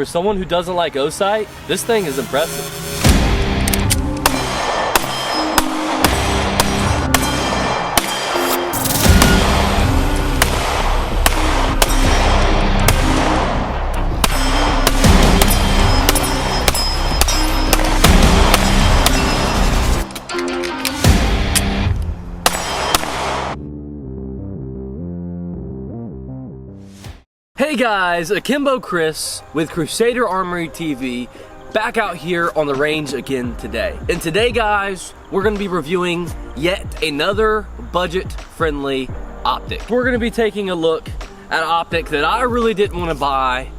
For someone who doesn't like OSIGHT, this thing is impressive. Hey guys, Akimbo Chris with Crusader Armory TV, back out here on the range again today. And today guys, we're going to be reviewing yet another budget-friendly optic. We're going to be taking a look at an optic that I really didn't want to buy,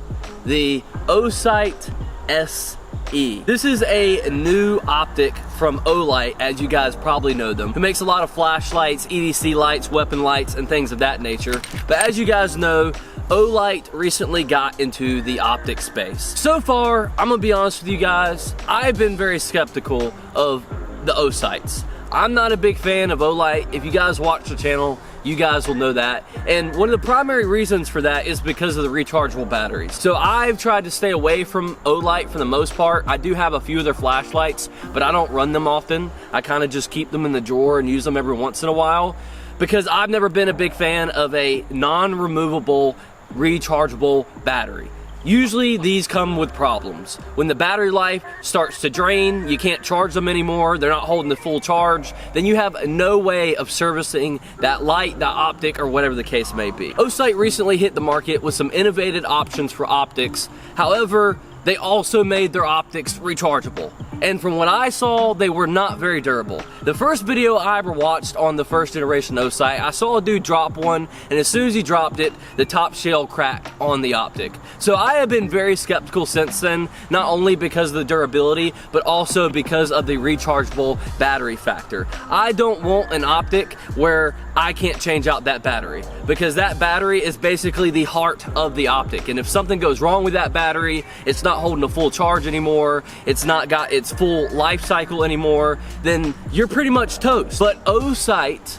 the OSIGHT SE. This is a new optic from Olight, as you guys probably know them, who makes a lot of flashlights, EDC lights, weapon lights, and things of that nature. But as you guys know, Olight recently got into the optic space. So far, I'm gonna be honest with you guys, I've been very skeptical of the OSIGHTs. I'm not a big fan of Olight. If you guys watch the channel, you guys will know that. And one of the primary reasons for that is because of the rechargeable batteries. So I've tried to stay away from Olight for the most part. I do have a few of their flashlights, but I don't run them often. I kind of just keep them in the drawer and use them every once in a while, because I've never been a big fan of a non-removable rechargeable battery. Usually these come with problems. When the battery life starts to drain, you can't charge them anymore, they're not holding the full charge, then you have no way of servicing that light, that optic, or whatever the case may be. OSIGHT recently hit the market with some innovative options for optics. However, they also made their optics rechargeable. And from what I saw, they were not very durable. The first video I ever watched on the first generation OSIGHT, I saw a dude drop one, and as soon as he dropped it, the top shell cracked on the optic. So I have been very skeptical since then, not only because of the durability, but also because of the rechargeable battery factor. I don't want an optic where I can't change out that battery, because that battery is basically the heart of the optic. And if something goes wrong with that battery, it's not holding a full charge anymore, it's not got its full life cycle anymore, then you're pretty much toast. But OSIGHT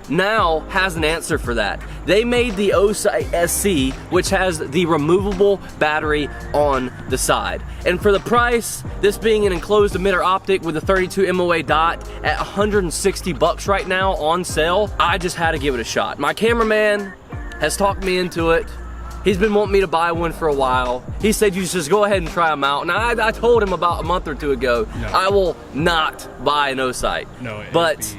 now has an answer for that. They made the OSIGHT SE, which has the removable battery on the side. And for the price, this being an enclosed emitter optic with a 32 MOA dot at 160 bucks right now on sale, I just had to give it a shot. My cameraman has talked me into it. He's been wanting me to buy one for a while. He said you just go ahead and try them out. And I told him about a month or two ago, no, I will not buy an OSIGHT. No, but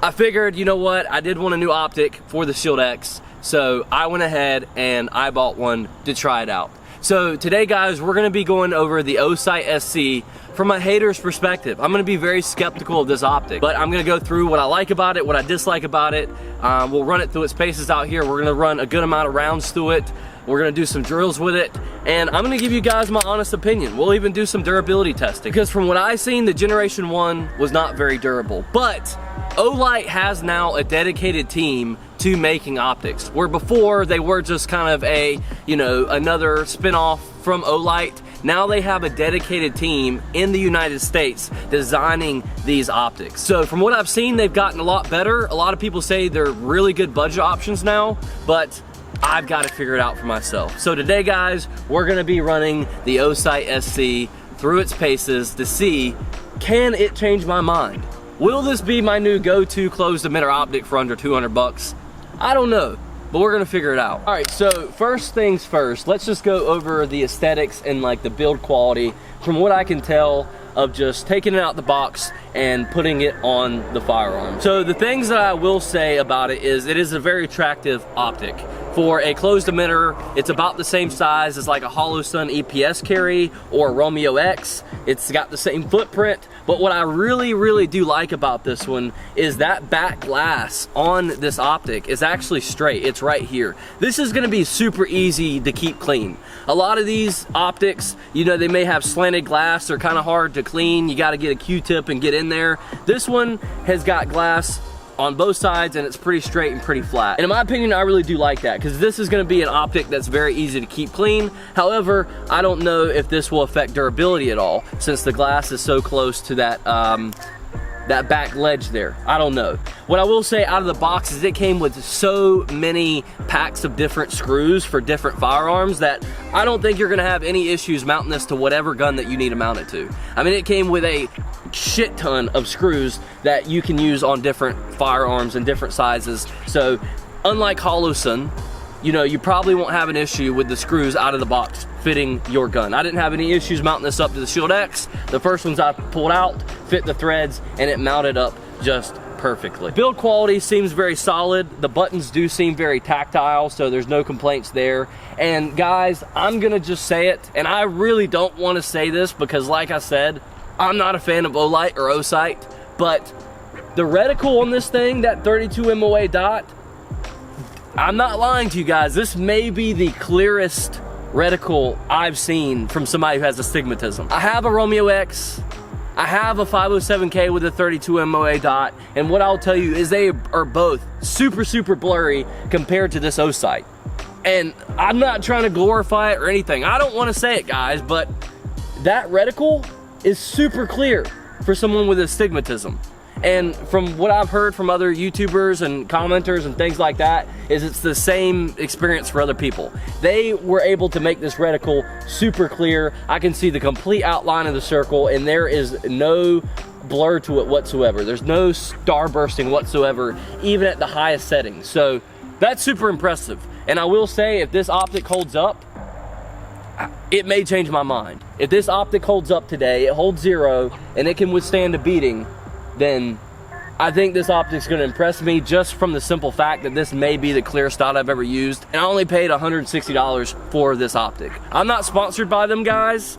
I figured, you know what, I did want a new optic for the Shield X, so I went ahead and I bought one to try it out. So today guys, we're gonna be going over the OSIGHT SE from a hater's perspective. I'm gonna be very skeptical of this optic, but I'm gonna go through what I like about it, what I dislike about it. We'll run it through its paces out here. We're gonna run a good amount of rounds through it. We're gonna do some drills with it, and I'm gonna give you guys my honest opinion. We'll even do some durability testing, because from what I've seen, the Generation 1 was not very durable. But Olight has now a dedicated team to making optics, where before they were just kind of a, you know, another spin-off from Olight. Now they have a dedicated team in the United States designing these optics. So from what I've seen, they've gotten a lot better. A lot of people say they're really good budget options now, but I've got to figure it out for myself. So today guys, we're gonna be running the OSIGHT SE through its paces to see, can it change my mind? Will this be my new go-to closed emitter optic for under 200 bucks? I don't know, but we're gonna figure it out. All right, so first things first, let's just go over the aesthetics and like the build quality from what I can tell of just taking it out the box and putting it on the firearm. So the things that I will say about it is a very attractive optic. For a closed emitter, it's about the same size as like a Holosun EPS carry or a Romeo X. It's got the same footprint, but what I really do like about this one is that back glass on this optic is actually straight. It's right here. This is gonna be super easy to keep clean. A lot of these optics, you know, they may have slanted glass, they're kind of hard to clean. You gotta get a Q-tip and get in there. This one has got glass on both sides and it's pretty straight and pretty flat. And in my opinion, I really do like that, because this is gonna be an optic that's very easy to keep clean. However, I don't know if this will affect durability at all, since the glass is so close to that that back ledge there. I don't know. What I will say out of the box is it came with so many packs of different screws for different firearms that I don't think you're gonna have any issues mounting this to whatever gun that you need to mount it to. I mean, it came with a shit ton of screws that you can use on different firearms and different sizes. So unlike Holosun, you know, you probably won't have an issue with the screws out of the box fitting your gun. I didn't have any issues mounting this up to the Shield X. The first ones I pulled out fit the threads and it mounted up just perfectly. Build quality seems very solid. The buttons do seem very tactile, so there's no complaints there. And guys, I'm gonna just say it, and I really don't want to say this because like I said, I'm not a fan of Olight or OSIGHT, but the reticle on this thing, that 32 MOA dot, I'm not lying to you guys, this may be the clearest reticle I've seen from somebody who has astigmatism. I have a Romeo X, I have a 507K with a 32 MOA dot, and what I'll tell you is they are both super blurry compared to this OSIGHT. And I'm not trying to glorify it or anything. I don't want to say it, guys, but that reticle is super clear for someone with astigmatism. And from what I've heard from other YouTubers and commenters and things like that, is it's the same experience for other people. They were able to make this reticle super clear. I can see the complete outline of the circle and there is no blur to it whatsoever. There's no star bursting whatsoever, even at the highest settings. So that's super impressive. And I will say, if this optic holds up, it may change my mind. If this optic holds up today, it holds 0, and it can withstand a beating, then I think this optic's gonna impress me just from the simple fact that this may be the clearest dot I've ever used. And I only paid $160 for this optic. I'm not sponsored by them, guys,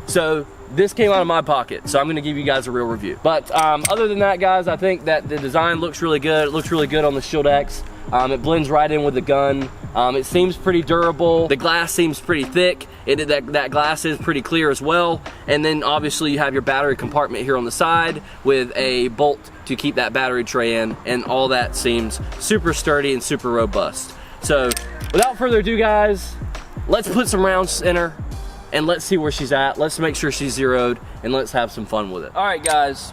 so this came out of my pocket, so I'm gonna give you guys a real review. But other than that, guys, I think that the design looks really good. It looks really good on the Shield X. It blends right in with the gun. It seems pretty durable. The glass seems pretty thick. That glass is pretty clear as well. And then obviously you have your battery compartment here on the side with a bolt to keep that battery tray in, and all that seems super sturdy and super robust. So without further ado, guys, let's put some rounds in her and let's see where she's at. Let's make sure she's zeroed and let's have some fun with it. All right, guys,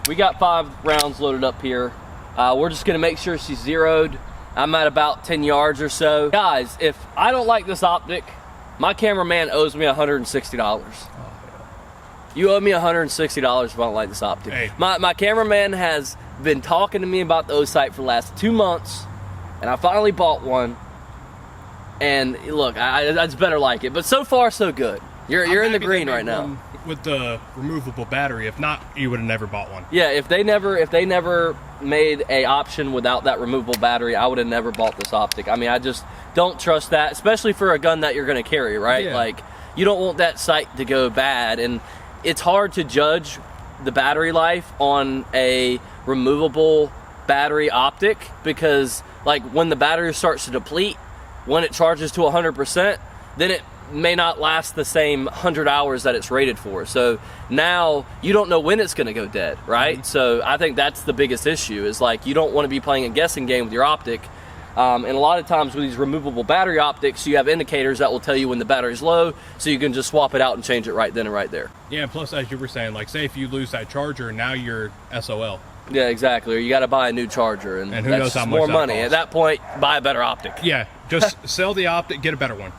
we got 5 rounds loaded up here. We're just gonna make sure she's zeroed. I'm at about 10 yards or so. Guys, if I don't like this optic, my cameraman owes me $160. You owe me $160 if I don't like this optic. Hey. My cameraman has been talking to me about the OSIGHT for the last 2 months, and I finally bought one. And look, I just better like it. But so far, so good. You're in the green right now. With the removable battery, if not, you would have never bought one. Yeah, if they never made a option without that removable battery, I would have never bought this optic. I mean, I just don't trust that, especially for a gun that you're going to carry, right? Yeah. Like, you don't want that sight to go bad, and it's hard to judge the battery life on a removable battery optic because, like, when the battery starts to deplete, when it charges to 100%, then it may not last the same 100 hours that it's rated for. So now you don't know when it's going to go dead, right? Mm-hmm. So I think that's the biggest issue, is like, you don't want to be playing a guessing game with your optic. And a lot of times with these removable battery optics, you have indicators that will tell you when the battery's low, so you can just swap it out and change it right then and right there. Yeah, and plus, as you were saying, like, say if you lose that charger, now you're SOL. Yeah, exactly. Or you got to buy a new charger, and who that's knows how much more that money. costs. At that point, buy a better optic. Yeah, just sell the optic, get a better one.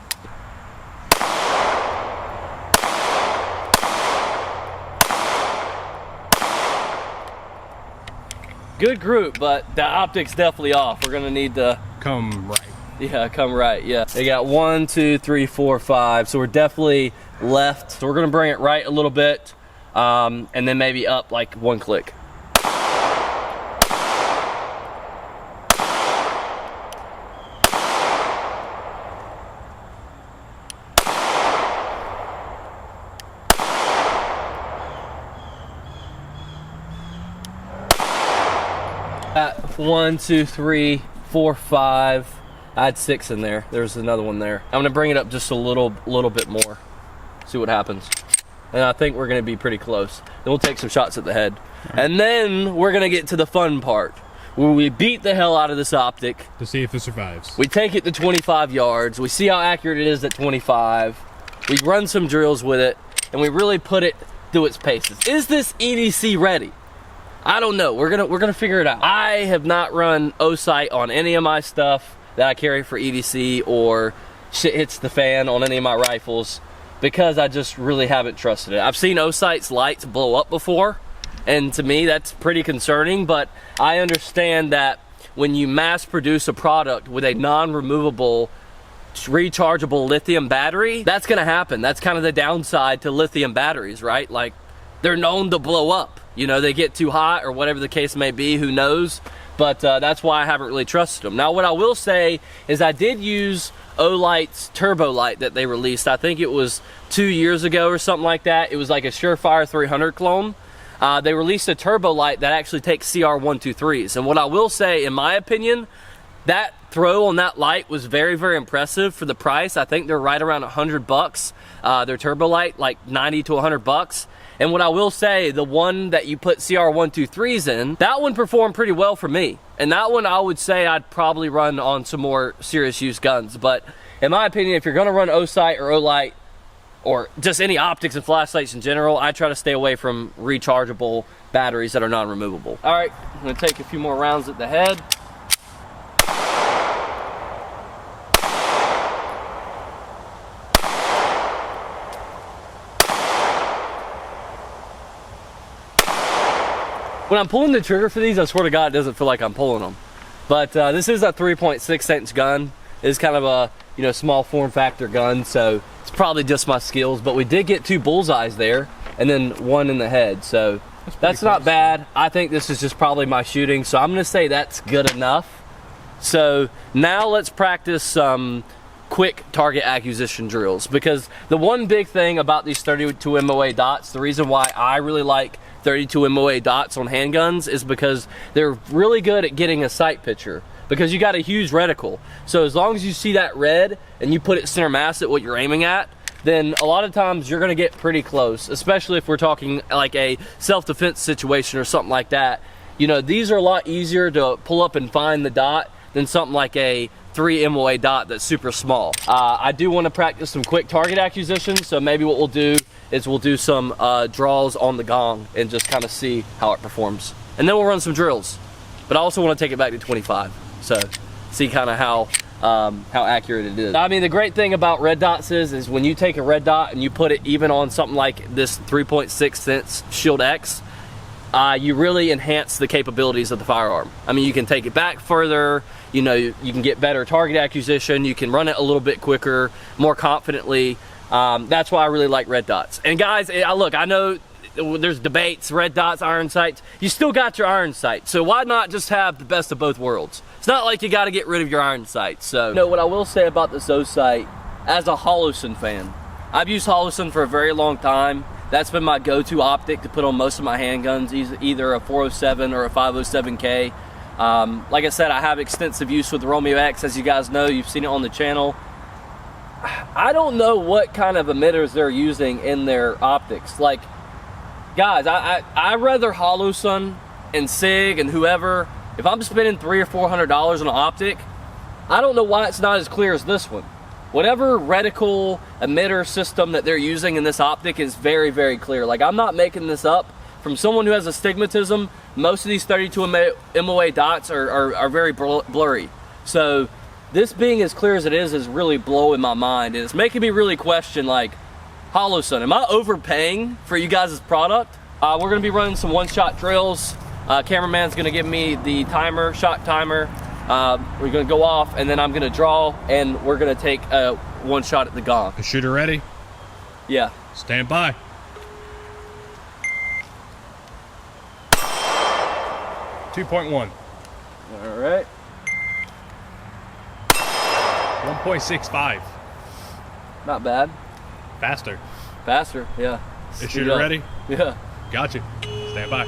Good group, but the optic's definitely off. We're gonna need to come right. Yeah, come right. Yeah, they got 1, 2, 3, 4, 5. So we're definitely left. So we're gonna bring it right a little bit, and then maybe up like 1 click. At 1, 2, 3, 4, 5. I had 6 in there. There's another one there. I'm gonna bring it up just a little bit more. See what happens. And I think we're gonna be pretty close. Then we'll take some shots at the head. And then we're gonna get to the fun part, where we beat the hell out of this optic. To see if it survives. We take it to 25 yards. We see how accurate it is at 25. We run some drills with it, and we really put it through its paces. Is this EDC ready? I don't know. We're gonna figure it out. I have not run OSIGHT on any of my stuff that I carry for EDC or shit hits the fan on any of my rifles because I just really haven't trusted it. I've seen OSIGHT's lights blow up before, and to me that's pretty concerning, but I understand that when you mass produce a product with a non-removable rechargeable lithium battery, that's gonna happen. That's kind of the downside to lithium batteries, right? Like, they're known to blow up. You know, they get too hot or whatever the case may be, who knows? But that's why I haven't really trusted them. Now, what I will say is I did use Olight's turbo light that they released. I think it was 2 years ago or something like that. It was like a Surefire 300 clone. They released a turbo light that actually takes CR123s. And what I will say, in my opinion, that throw on that light was very, very impressive for the price. I think they're right around $100. Their turbo light, like 90 to $100. And what I will say, the one that you put CR123s in, that one performed pretty well for me. And that one I would say I'd probably run on some more serious use guns. But in my opinion, if you're gonna run OSIGHT or Olight, or just any optics and flashlights in general, I try to stay away from rechargeable batteries that are non-removable. All right, I'm gonna take a few more rounds at the head. When I'm pulling the trigger for these, I swear to God, it doesn't feel like I'm pulling them. But this is a 3.6-inch gun. It's kind of a, you know, small form factor gun, so it's probably just my skills. But we did get 2 bullseyes there, and then 1 in the head, so that's not bad. I think this is just probably my shooting, so I'm gonna say that's good enough. So now let's practice some quick target acquisition drills, because the one big thing about these 32 MOA dots, the reason why I really like 32 MOA dots on handguns is because they're really good at getting a sight picture, because you got a huge reticle. So as long as you see that red and you put it center mass at what you're aiming at, then a lot of times you're gonna get pretty close, especially if we're talking like a self-defense situation or something like that. You know, these are a lot easier to pull up and find the dot than something like a 3 MOA dot that's super small. I do want to practice some quick target acquisition, so maybe what we'll do is we'll do some draws on the gong and just kind of see how it performs. And then we'll run some drills. But I also want to take it back to 25, so see kind of how accurate it is. I mean, the great thing about red dots is when you take a red dot and you put it even on something like this 3.6-inch Shield X, you really enhance the capabilities of the firearm. I mean, you can take it back further, you know, you can get better target acquisition, you can run it a little bit quicker, more confidently. That's why I really like red dots. And guys, look, I know there's debates, red dots, iron sights. You still got your iron sight, so why not just have the best of both worlds? It's not like you got to get rid of your iron sight. So, you know, what I will say about this OSIGHT, as a Holosun fan, I've used Holosun for a very long time. That's been my go-to optic to put on most of my handguns, either a 407 or a 507K. Like I said, I have extensive use with the Romeo X, as you guys know. You've seen it on the channel. I don't know what kind of emitters they're using in their optics. Like, guys, I rather Holosun and SIG and whoever. If I'm spending $300 or $400 on an optic, I don't know why it's not as clear as this one. Whatever reticle emitter system that they're using in this optic is very, very clear. Like, I'm not making this up. From someone who has astigmatism, most of these 32 MOA dots are very blurry. So this being as clear as it is really blowing my mind. And it's making me really question, like, Holosun, am I overpaying for you guys' product? We're gonna be running some one-shot drills. Cameraman's gonna give me the timer, shot timer. We're gonna go off, and then I'm gonna draw, and we're gonna take one shot at the gong. The shooter ready? Yeah. Stand by. .1. All right. 1.65. Not bad. Faster. Faster, yeah. The shooter ready? Yeah. Got you. Stand by.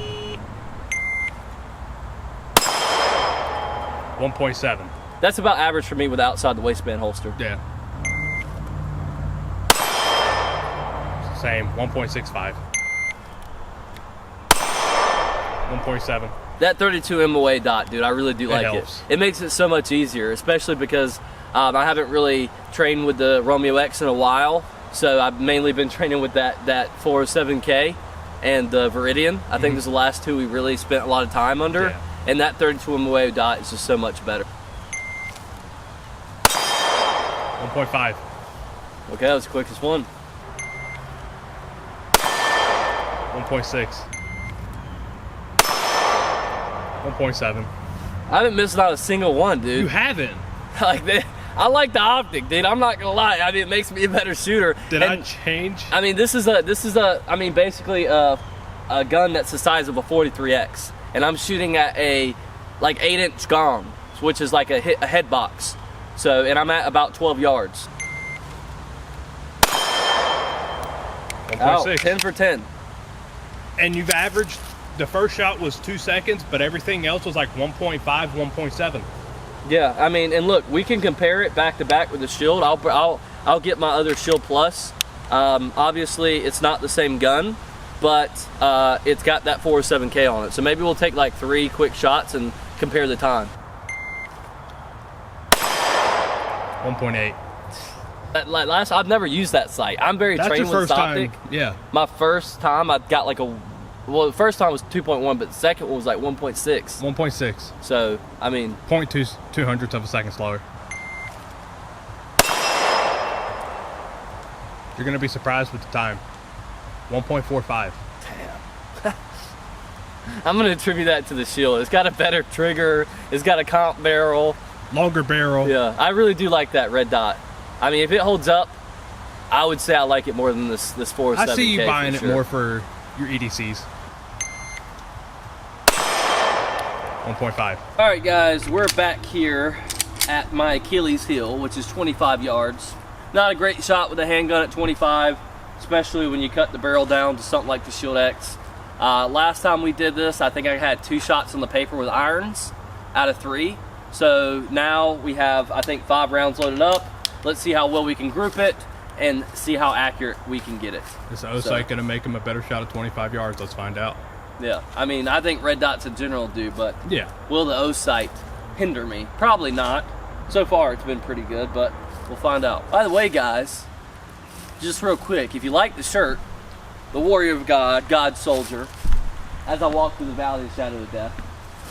1.7. That's about average for me with outside the waistband holster. Yeah. Same. 1.65. 1.7. That 32 MOA dot, dude, I really do like it. It makes it so much easier, especially because I haven't really trained with the Romeo X in a while, so I've mainly been training with that 407K, and the Viridian. I think those are the last two we really spent a lot of time under. Yeah. And that 32 MOA dot is just so much better. 1.5. Okay, that was the quickest one. 1.6. 1.7. I haven't missed out a single one, dude. You haven't. Like that. I like the Optic, dude. I'm not gonna lie. I mean, it makes me a better shooter. Did I change? I mean, this is I mean, basically a gun that's the size of a 43X, and I'm shooting at a like 8-inch gong, which is like a head box. So, and I'm at about 12 yards. 1.6. 10 for 10. And you've averaged, the first shot was 2 seconds, but everything else was like 1.5, 1.7. Yeah, I mean, and look, we can compare it back to back with the Shield. I'll get my other Shield Plus. Obviously, it's not the same gun, but it's got that 407K on it. So maybe we'll take like 3 quick shots and compare the time. 1.8. Like I've never used that sight. I'm very That's trained your with first Optic. time. Yeah. My first time, I got like well, the first time was 2.1, but the second one was like 1.6. 1.6. So, I mean, 0.2 hundredths of a second slower. You're gonna be surprised with the time. 1.45. damn. I'm gonna attribute that to the Shield. It's got a better trigger. It's got a comp barrel. Longer barrel. Yeah, I really do like that red dot. I mean, if it holds up, I would say I like it more than this 407K. I see you buying for it sure. more for your EDCs. 1.5. All right, guys, we're back here at my Achilles heel, which is 25 yards. Not a great shot with a handgun at 25, especially when you cut the barrel down to something like the Shield X. Last time we did this, I think I had 2 shots on the paper with irons out of 3. So now we have, I think, 5 rounds loaded up. Let's see how well we can group it and see how accurate we can get it. Is the O-Sight gonna make him a better shot at 25 yards? Let's find out. Yeah, I mean, I think red dots in general do, but Yeah. will the O-Sight hinder me? Probably not. So far, it's been pretty good, but we'll find out. By the way, guys, just real quick, if you like the shirt, the Warrior of God, God Soldier, as I walk through the valley of the shadow of death,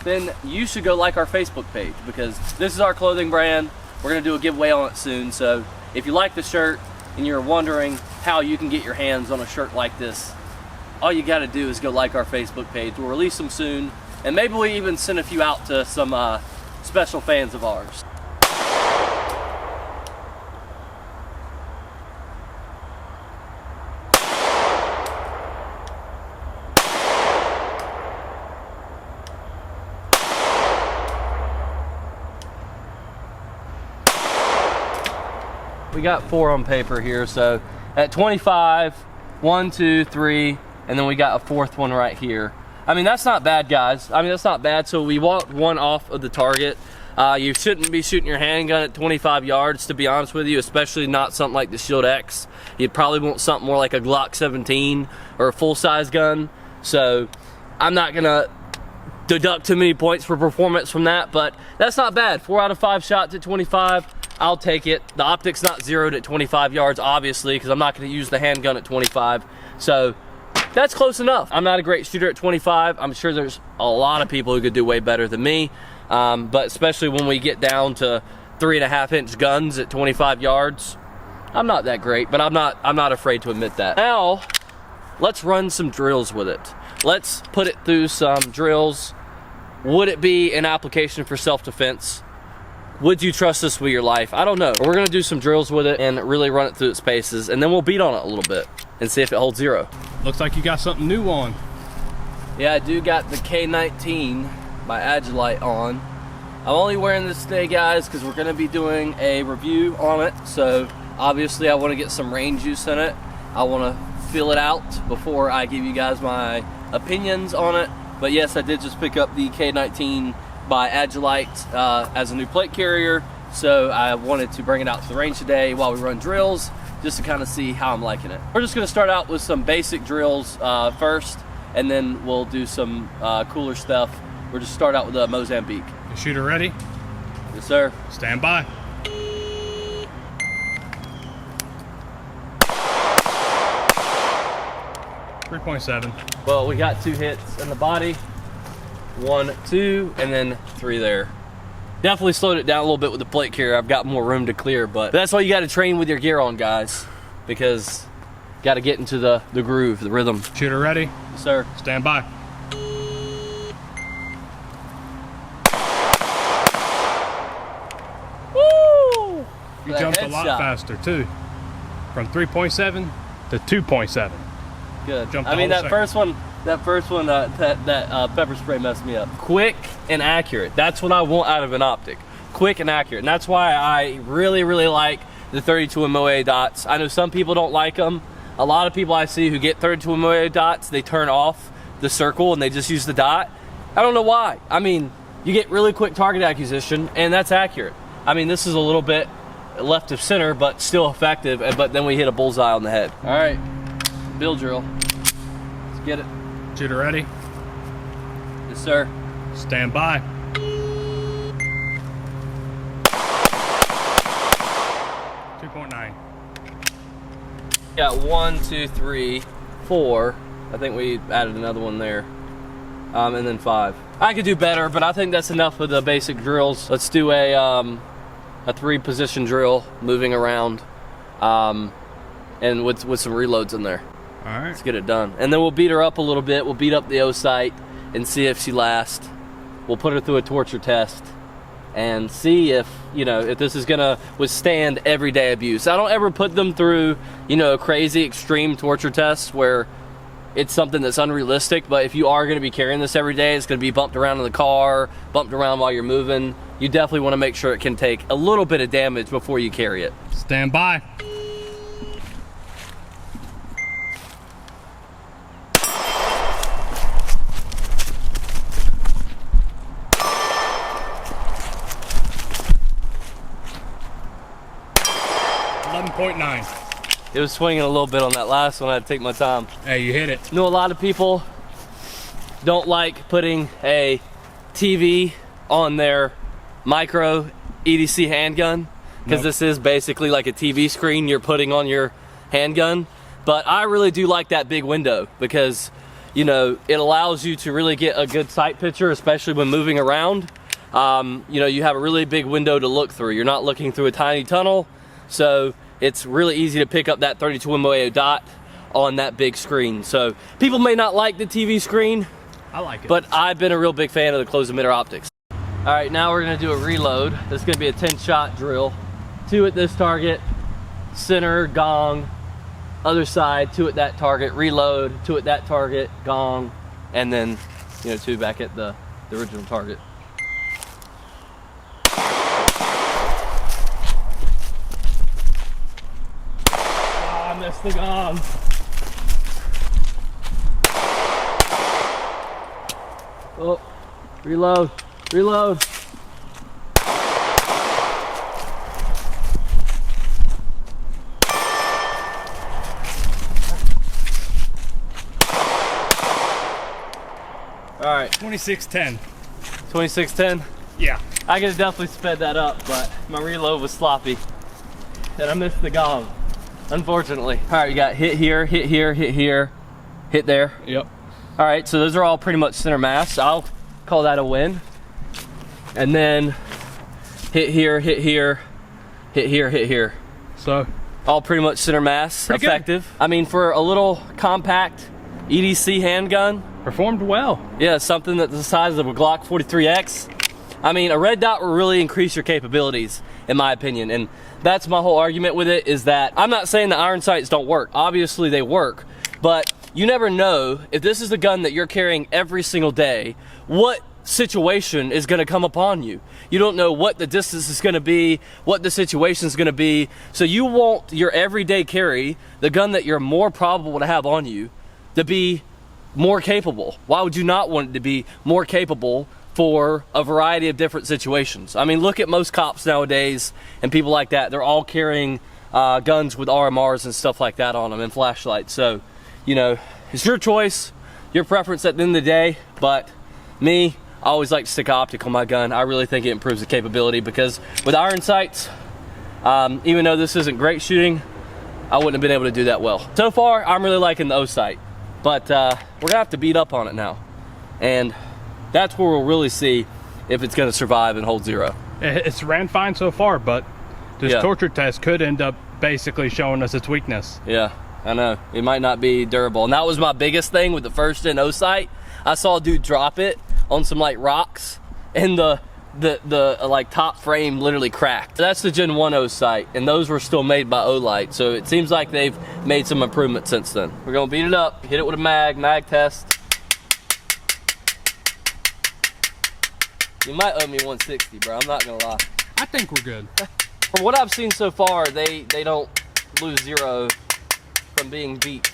then you should go like our Facebook page, because this is our clothing brand. We're gonna do a giveaway on it soon, so if you like the shirt and you're wondering how you can get your hands on a shirt like this, all you gotta do is go like our Facebook page. We'll release them soon, and maybe we'll even send a few out to some special fans of ours. We got 4 on paper here, so at 25, 1, 2, 3, and then we got a 4th one right here. I mean, that's not bad, guys. I mean, that's not bad. So we walked 1 off of the target. You shouldn't be shooting your handgun at 25 yards, to be honest with you, especially not something like the Shield X. You'd probably want something more like a Glock 17 or a full-size gun. So I'm not gonna deduct too many points for performance from that, but that's not bad. 4 out of 5 shots at 25. I'll take it. The Optic's not zeroed at 25 yards, obviously, because I'm not going to use the handgun at 25. So that's close enough. I'm not a great shooter at 25. I'm sure there's a lot of people who could do way better than me. But especially when we get down to 3.5-inch guns at 25 yards, I'm not that great, but I'm not afraid to admit that. Now, let's run some drills with it. Let's put it through some drills. Would it be an application for self-defense? Would you trust this with your life? I don't know. We're gonna do some drills with it and really run it through its paces, and then we'll beat on it a little bit and see if it holds 0. Looks like you got something new on. Yeah, I do got the K19 by Olight on. I'm only wearing this today, guys, because we're gonna be doing a review on it. So obviously I wanna get some range use in it. I wanna feel it out before I give you guys my opinions on it. But yes, I did just pick up the K19 by Olight as a new plate carrier, so I wanted to bring it out to the range today while we run drills, just to kind of see how I'm liking it. We're just going to start out with some basic drills first, and then we'll do some cooler stuff. We'll just start out with a Mozambique. The shooter ready? Yes, sir. Stand by. 3.7. Well, we got 2 hits in the body. 1, 2, and then 3 there. Definitely slowed it down a little bit with the plate carrier. I've got more room to clear, but that's why you got to train with your gear on, guys, because you got to get into the groove, the rhythm. Shooter ready? Yes, sir. Stand by. Woo! You jumped a lot faster too. From 3.7 to 2.7. Good. Jumped I mean, the whole that first one, pepper spray messed me up. Quick and accurate. That's what I want out of an optic. Quick and accurate. And that's why I really, really like the 32 MOA dots. I know some people don't like them. A lot of people I see who get 32 MOA dots, they turn off the circle and they just use the dot. I don't know why. I mean, you get really quick target acquisition, and that's accurate. I mean, this is a little bit left of center, but still effective, but then we hit a bullseye on the head. All right, bill drill. Let's get it. Shooter ready? Yes, sir. Stand by. Got 1, 2, 3, 4. I think we added another one there. And then 5. I could do better, but I think that's enough of the basic drills. Let's do a 3-position drill, moving around, and with some reloads in there. All right. Let's get it done. And then we'll beat her up a little bit. We'll beat up the OSIGHT and see if she lasts. We'll put her through a torture test and see if, you know, if this is gonna withstand everyday abuse. I don't ever put them through, you know, a crazy extreme torture test where it's something that's unrealistic, but if you are gonna be carrying this every day, it's gonna be bumped around in the car, bumped around while you're moving, you definitely wanna make sure it can take a little bit of damage before you carry it. Stand by. It was swinging a little bit on that last one. I had to take my time. Hey, you hit it. I know a lot of people don't like putting a TV on their micro EDC handgun because this is basically like a TV screen you're putting on your handgun. But I really do like that big window because, you know, it allows you to really get a good sight picture, especially when moving around. You know, you have a really big window to look through. You're not looking through a tiny tunnel, so it's really easy to pick up that 32 MOA dot on that big screen. So people may not like the TV screen. I like it. But I've been a real big fan of the closed emitter optics. All right, now we're gonna do a reload. This is gonna be a 10-shot drill. 2 at this target, center, gong, other side, 2 at that target, reload, 2 at that target, gong, and then, you know, 2 back at the original target. Oh, I missed the gong. Oh, reload, reload. All right. 2610. 2610? Yeah. I could have definitely sped that up, but my reload was sloppy. And I missed the gong, unfortunately. All right, you got hit here, hit here, hit here, hit there. Yep. All right, so those are all pretty much center mass. I'll call that a win. And then hit here, hit here, hit here, hit here. So all pretty much center mass, pretty effective. Good. I mean, for a little compact EDC handgun, performed well. yeah, something that's the size of a Glock 43X. I mean, a red dot will really increase your capabilities, in my opinion. And that's my whole argument with it, is that I'm not saying the iron sights don't work. Obviously they work, but you never know if this is the gun that you're carrying every single day, what situation is gonna come upon you. You don't know what the distance is gonna be, what the situation is gonna be. So you want your everyday carry, the gun that you're more probable to have on you, to be more capable. Why would you not want it to be more capable for a variety of different situations? I mean, look at most cops nowadays and people like that. They're all carrying guns with RMRs and stuff like that on them and flashlights. So, you know, it's your choice, your preference at the end of the day. But me, I always like to stick optic on my gun. I really think it improves the capability because with iron sights, even though this isn't great shooting, I wouldn't have been able to do that well. So far, I'm really liking the O-Sight. But we're gonna have to beat up on it now. And that's where we'll really see if it's gonna survive and hold zero. It's ran fine so far, but this torture test could end up basically showing us its weakness. Yeah, I know. It might not be durable. And that was my biggest thing with the first gen OSIGHT. I saw a dude drop it on some like rocks, and the like top frame literally cracked. That's the Gen 1 OSIGHT, and those were still made by Olight, so it seems like they've made some improvement since then. We're gonna beat it up, hit it with a mag test. You might owe me 160, bro, I'm not gonna lie. I think we're good. From what I've seen so far, they don't lose zero from being beat.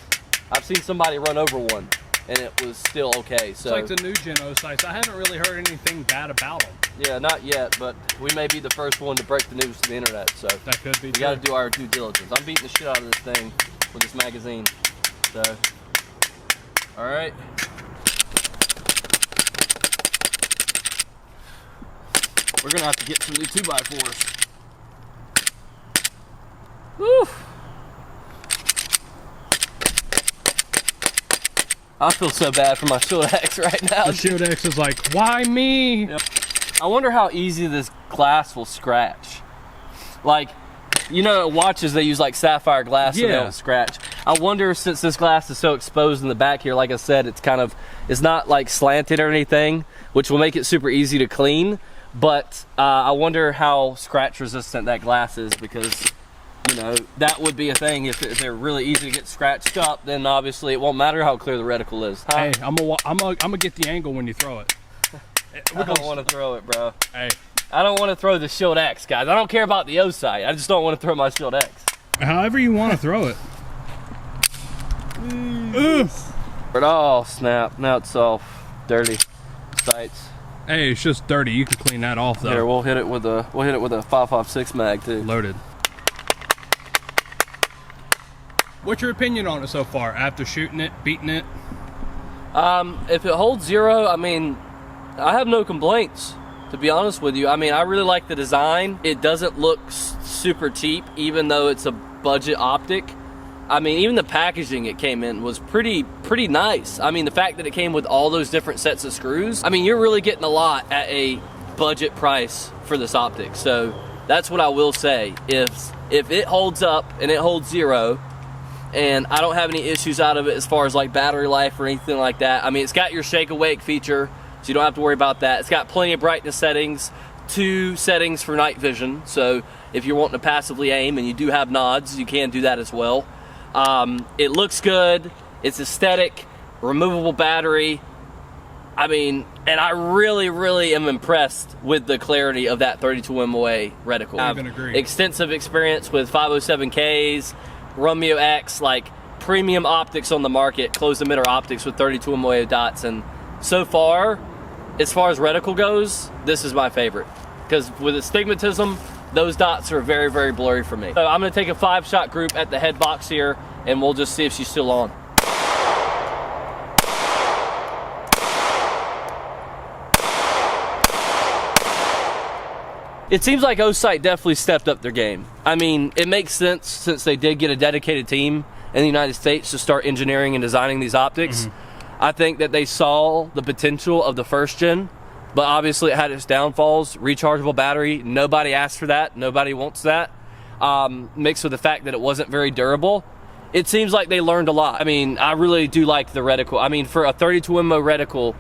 I've seen somebody run over one, and it was still okay. So it's like the new gen OSIGHTs. I haven't really heard anything bad about them. Yeah, not yet, but we may be the first one to break the news to the internet, so that could be. We got to do our due diligence. I'm beating the shit out of this thing with this magazine. So, all right. We're gonna have to get some new 2x4s. Woo! I feel so bad for my Shield X right now. The Shield X is like, why me? Yep. I wonder how easy this glass will scratch. Like, you know, watches they use like sapphire glass and they don't scratch. I wonder, since this glass is so exposed in the back here, like I said, it's not like slanted or anything, which will make it super easy to clean. But I wonder how scratch resistant that glass is, because, you know, that would be a thing. If they're really easy to get scratched up, then obviously it won't matter how clear the reticle is. Hey, I'm gonna get the angle when you throw it. I don't want to throw it, bro. Hey, I don't want to throw the Shield X, guys. I don't care about the OSIGHT. I just don't want to throw my Shield X. However you want to throw it. Oh snap! Now it's all dirty. Sights. Hey, it's just dirty. You can clean that off though. Here, we'll hit it with a 5.56 mag too. Loaded. What's your opinion on it so far after shooting it, beating it? If it holds zero, I mean, I have no complaints, to be honest with you. I mean, I really like the design. It doesn't look super cheap, even though it's a budget optic. I mean, even the packaging it came in was pretty nice. I mean, the fact that it came with all those different sets of screws, I mean, you're really getting a lot at a budget price for this optic. So that's what I will say. If it holds up and it holds zero, and I don't have any issues out of it as far as like battery life or anything like that. I mean, it's got your shake awake feature, so you don't have to worry about that. It's got plenty of brightness settings, 2 settings for night vision. So if you're wanting to passively aim and you do have nods, you can do that as well. It looks good. It's aesthetic, removable battery. I mean, and I really am impressed with the clarity of that 32 MOA reticle. I even agree. Extensive experience with 507Ks, Romeo X, like premium optics on the market, closed emitter optics with 32 MOA dots, and so far as reticle goes, this is my favorite, because with astigmatism, those dots are very blurry for me. So I'm gonna take a 5-shot group at the head box here, and we'll just see if she's still on. It seems like OSIGHT definitely stepped up their game. I mean, it makes sense since they did get a dedicated team in the United States to start engineering and designing these optics. I think that they saw the potential of the first gen, but obviously it had its downfalls. Rechargeable battery, nobody asked for that, nobody wants that. Mixed with the fact that it wasn't very durable. It seems like they learned a lot. I mean, I really do like the reticle. I mean, for a 32 MO reticle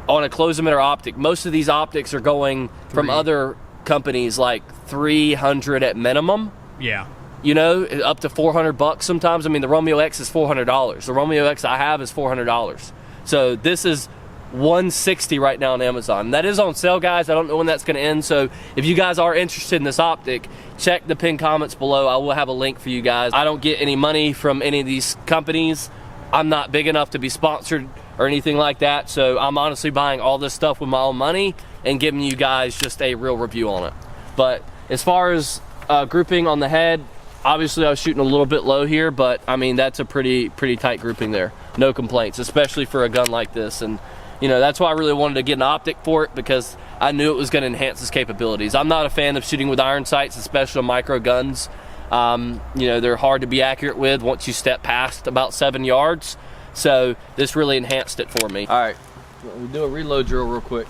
on a closed emitter optic, most of these optics are going from other companies like 300 at minimum. Yeah. You know, up to 400 bucks sometimes. I mean, the Romeo X is $400. The Romeo X I have is $400. So this is $160 right now on Amazon. That is on sale, guys. I don't know when that's going to end. So if you guys are interested in this optic, check the pinned comments below. I will have a link for you guys. I don't get any money from any of these companies. I'm not big enough to be sponsored or anything like that. So I'm honestly buying all this stuff with my own money and giving you guys just a real review on it. But as far as grouping on the head, obviously I was shooting a little bit low here, but I mean, that's a pretty tight grouping there. No complaints, especially for a gun like this. And you know, that's why I really wanted to get an optic for it, because I knew it was going to enhance its capabilities. I'm not a fan of shooting with iron sights, especially on micro guns. You know, they're hard to be accurate with once you step past about 7 yards. So this really enhanced it for me. All right, we'll do a reload drill real quick.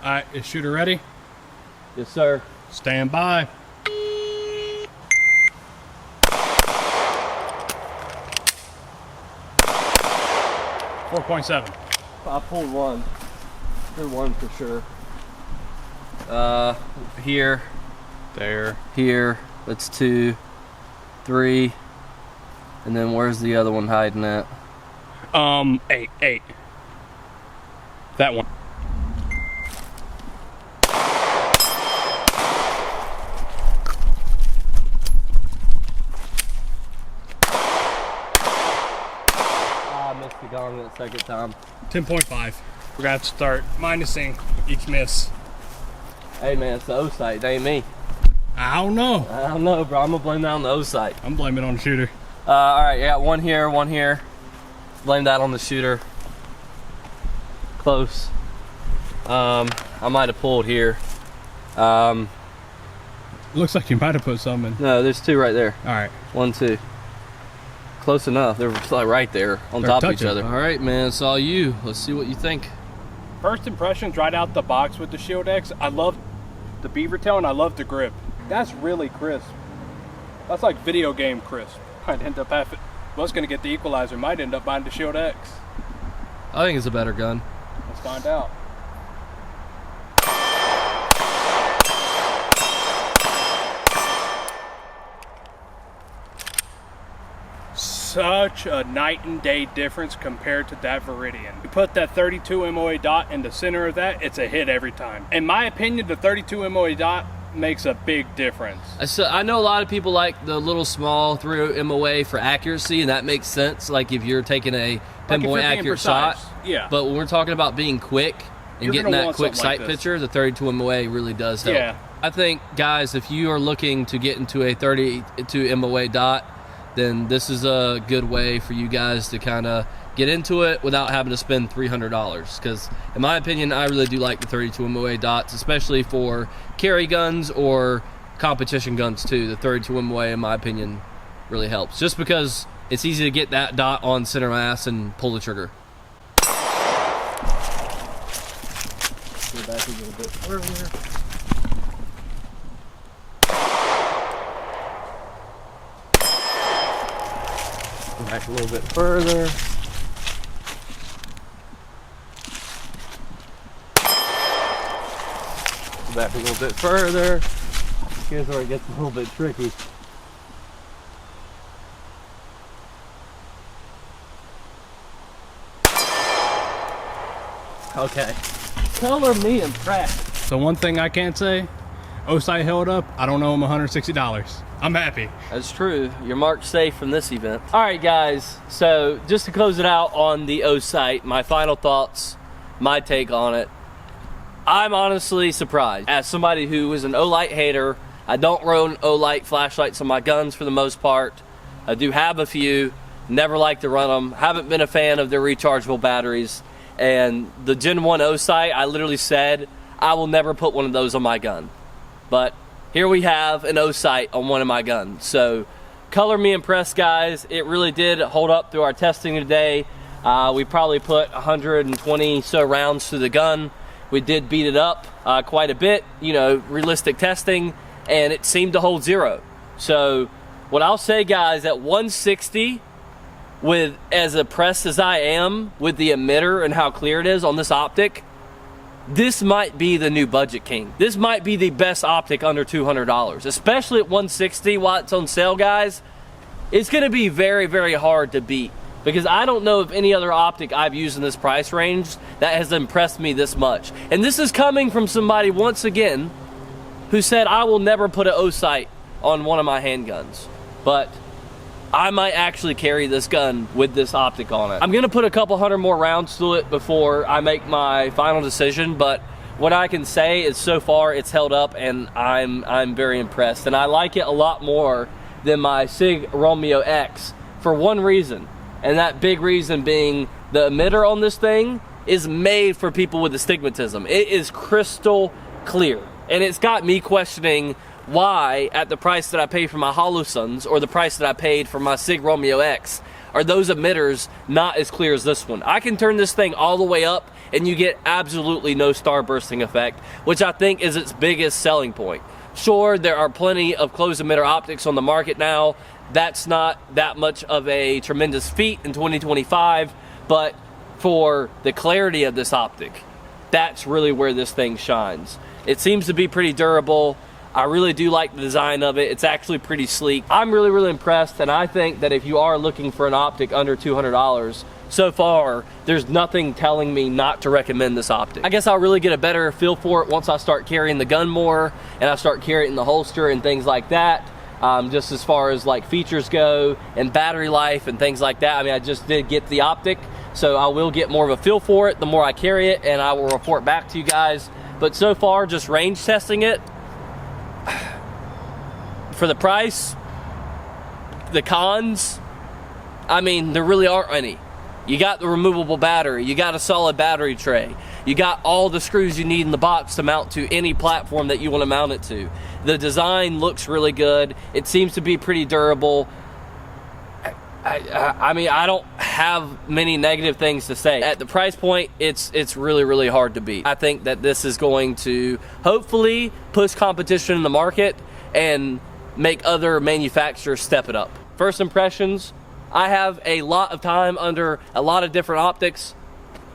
All right, is shooter ready? Yes, sir. Stand by. .7. I pulled one. Through one for sure. Here. There. Here. That's 2, 3. And then where's the other one hiding at? 8. That one. The gong that second time. 10.5. We're gonna have to start minusing each miss. Hey man, it's the O-Sight, it ain't me. I don't know. I don't know, bro. I'm gonna blame that on the O-Sight. I'm blaming it on the shooter. All right, I got one here, one here. Blame that on the shooter. Close. I might have pulled here. Looks like you might have put some in. No, there's 2 right there. All right. 1, 2. Close enough. They're like right there on top of each other. All right, man, it's all you. Let's see what you think. First impressions right out the box with the Shield X. I love the beaver tail and I love the grip. That's really crisp. That's like video game crisp. I'd end up having, was gonna get the equalizer, might end up buying the Shield X. I think it's a better gun. Let's find out. Such a night and day difference compared to that Viridian. You put that 32 MOA dot in the center of that, it's a hit every time. In my opinion, the 32 MOA dot makes a big difference. So I know a lot of people like the little small 3 MOA for accuracy, and that makes sense. Like if you're taking a pinpoint accurate shot. Yeah. But when we're talking about being quick and You're getting that quick like sight picture, the 32 MOA really does help. Yeah. I think, guys, if you are looking to get into a 32 MOA dot, then this is a good way for you guys to kind of get into it without having to spend $300. Because in my opinion, I really do like the 32 MOA dots, especially for carry guns or competition guns too. The 32 MOA, in my opinion, really helps. Just because it's easy to get that dot on center mass and pull the trigger. Go back a little bit further. Back a little bit further. Back a little bit further. Here's where it gets a little bit tricky. Okay. Color me impressed. So one thing I can't say, O-Sight held up. I don't know him $160. I'm happy. That's true. You're marked safe from this event. All right, guys. So just to close it out on the O-Sight, my final thoughts, my take on it. I'm honestly surprised. As somebody who is an Olight hater, I don't run Olight flashlights on my guns for the most part. I do have a few. Never like to run them. Haven't been a fan of their rechargeable batteries. And the Gen 1 O-Sight, I literally said, I will never put one of those on my gun. But here we have an O-Sight on one of my guns. So color me impressed, guys. It really did hold up through our testing today. We probably put 120 so rounds through the gun. We did beat it up quite a bit, you know, realistic testing, and it seemed to hold 0. So what I'll say, guys, at 160, with as impressed as I am with the emitter and how clear it is on this optic, this might be the new budget king. This might be the best optic under $200, especially at 160 while it's on sale, guys. It's gonna be very, very hard to beat, because I don't know of any other optic I've used in this price range that has impressed me this much. And this is coming from somebody, once again, who said I will never put an O-Sight on one of my handguns. But I might actually carry this gun with this optic on it. I'm gonna put a couple hundred more rounds through it before I make my final decision, but what I can say is so far it's held up, and I'm very impressed. And I like it a lot more than my SIG Romeo X for one reason, and that big reason being the emitter on this thing is made for people with astigmatism. It is crystal clear, and it's got me questioning why, at the price that I paid for my Holosuns, or the price that I paid for my SIG Romeo X, are those emitters not as clear as this one. I can turn this thing all the way up and you get absolutely no starbursting effect, which I think is its biggest selling point. Sure, there are plenty of closed emitter optics on the market now. That's not that much of a tremendous feat in 2025, but for the clarity of this optic, that's really where this thing shines. It seems to be pretty durable. I really do like the design of it. It's actually pretty sleek. I'm really impressed, and I think that if you are looking for an optic under $200, so far, there's nothing telling me not to recommend this optic. I guess I'll really get a better feel for it once I start carrying the gun more, and I start carrying the holster and things like that. Just as far as like features go and battery life and things like that. I mean, I just did get the optic, so I will get more of a feel for it the more I carry it, and I will report back to you guys. But so far, just range testing it, for the price, the cons, I mean, there really aren't any. You got the removable battery, you got a solid battery tray, you got all the screws you need in the box to mount to any platform that you want to mount it to. The design looks really good. It seems to be pretty durable. I mean, I don't have many negative things to say. At the price point, it's really hard to beat. I think that this is going to hopefully push competition in the market and make other manufacturers step it up. First impressions, I have a lot of time under a lot of different optics.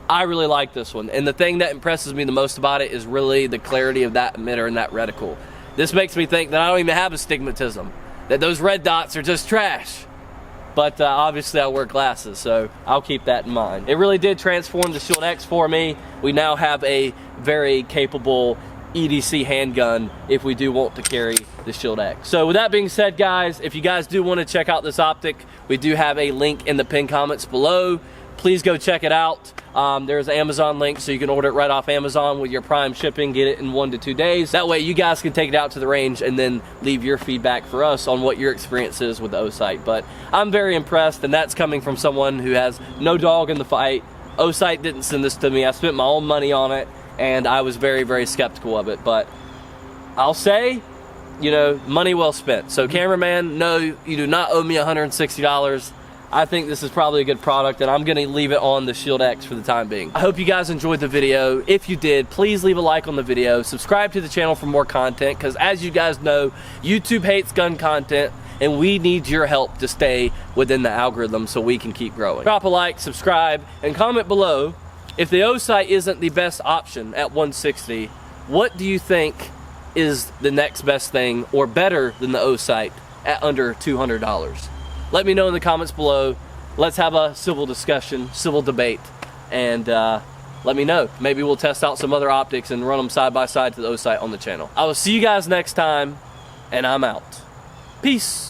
I really like this one, and the thing that impresses me the most about it is really the clarity of that emitter and that reticle. This makes me think that I don't even have astigmatism, that those red dots are just trash. But obviously I wear glasses, so I'll keep that in mind. It really did transform the Shield X for me. We now have a very capable EDC handgun if we do want to carry the Shield X. So with that being said, guys, if you guys do want to check out this optic, we do have a link in the pinned comments below. Please go check it out. There's an Amazon link, so you can order it right off Amazon with your Prime shipping, get it in 1 to 2 days. That way you guys can take it out to the range and then leave your feedback for us on what your experience is with the OSIGHT. But I'm very impressed, and that's coming from someone who has no dog in the fight. OSIGHT didn't send this to me. I spent my own money on it, and I was very skeptical of it. But I'll say, you know, money well spent. So cameraman, no, you do not owe me $160. I think this is probably a good product, and I'm gonna leave it on the Shield X for the time being. I hope you guys enjoyed the video. If you did, please leave a like on the video. Subscribe to the channel for more content, because as you guys know, YouTube hates gun content, and we need your help to stay within the algorithm so we can keep growing. Drop a like, subscribe, and comment below. If the OSIGHT isn't the best option at $160, what do you think is the next best thing, or better than the OSIGHT at under $200? Let me know in the comments below. Let's have a civil discussion, civil debate, and let me know. Maybe we'll test out some other optics and run them side by side to the OSIGHT on the channel. I will see you guys next time, and I'm out. Peace.